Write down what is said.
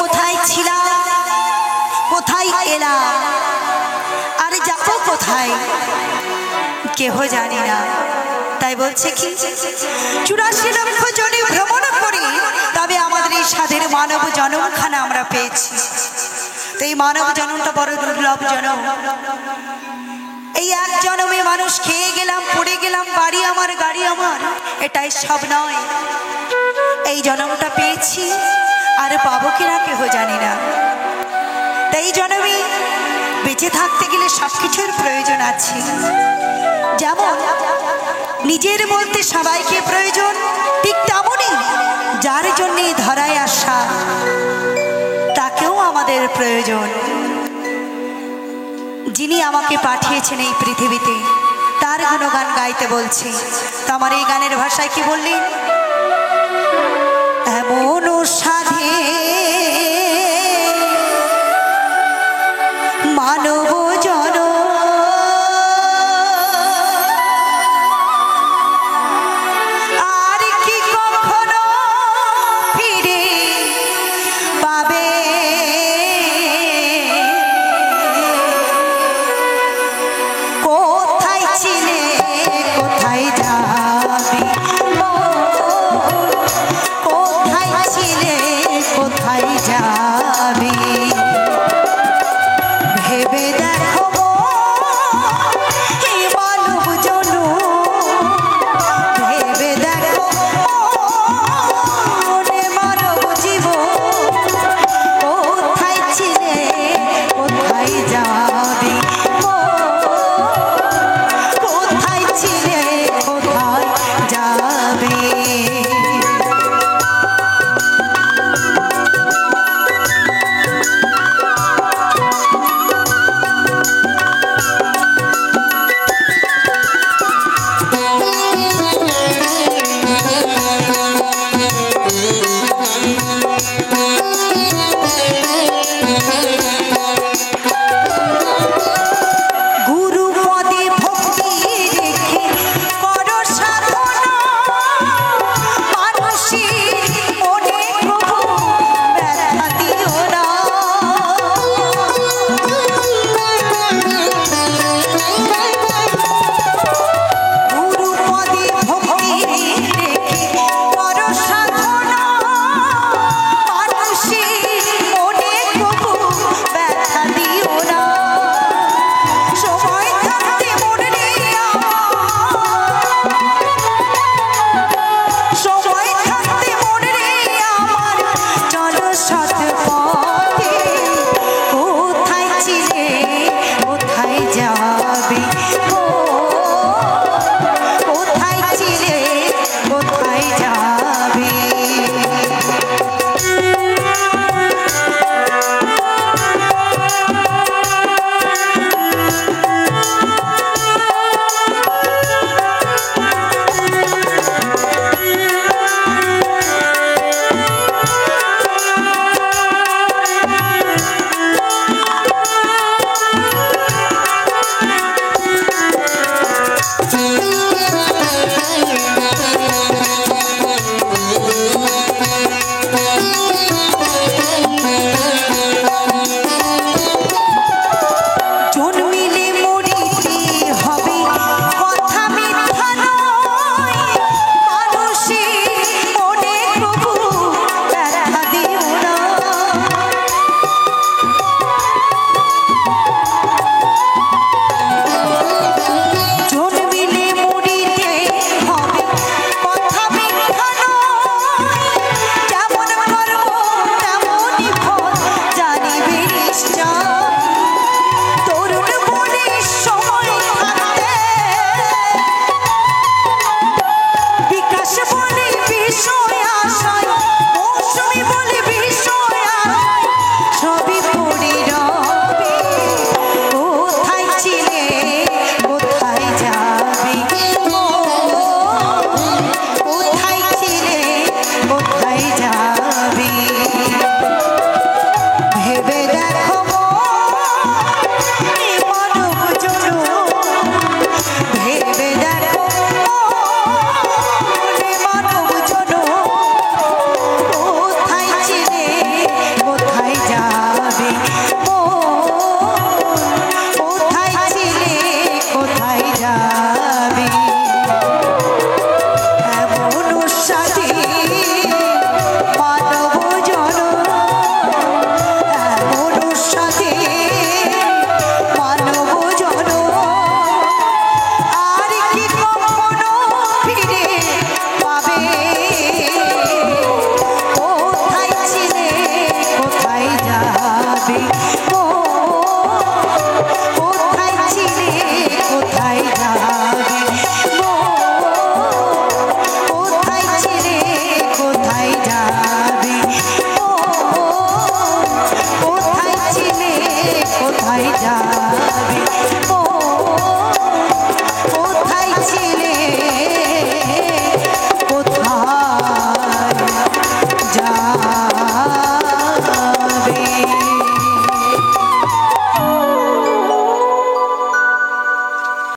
কোথায় ছিলাম, কোথায় এলাম, আর যাব কোথায় কেহ জানি না। তাই বলছে কি 84 লক্ষ জনে ভ্রমণ করি, তবে আমাদের এই সাধের মানব জন্মখানা আমরা পেয়েছি। তো এই মানব জন্মটা বড় দুর্লভ জন্ম। এই এক জন্মে মানুষ খেয়ে গেলাম, পড়ে গেলাম, বাড়ি আমার, গাড়ি আমার, এটাই সব নয়। এই জন্মটা পেয়েছি, আর পাবো কিনা কেহ জানি না। তাই জন্মে বেঁচে থাকতে গেলে সব কিছুর প্রয়োজন আছে। যেমন নিজের বলতে সবাইকে প্রয়োজন, ঠিক তেমনই যার জন্যে ধরায় আসা তাকেও আমাদের প্রয়োজন। যিনি আমাকে পাঠিয়েছেন এই পৃথিবীতে, তার গুণগান গাইতে বলছি। তো আমার এই গানের ভাষায় কি বললেন, এমন সাধে মানব জন আর কি কখনো ফিরে পাবে, কোথায় ছিলে কোথায় যাবে, কোথায় ছিলে কোথায় যাবে।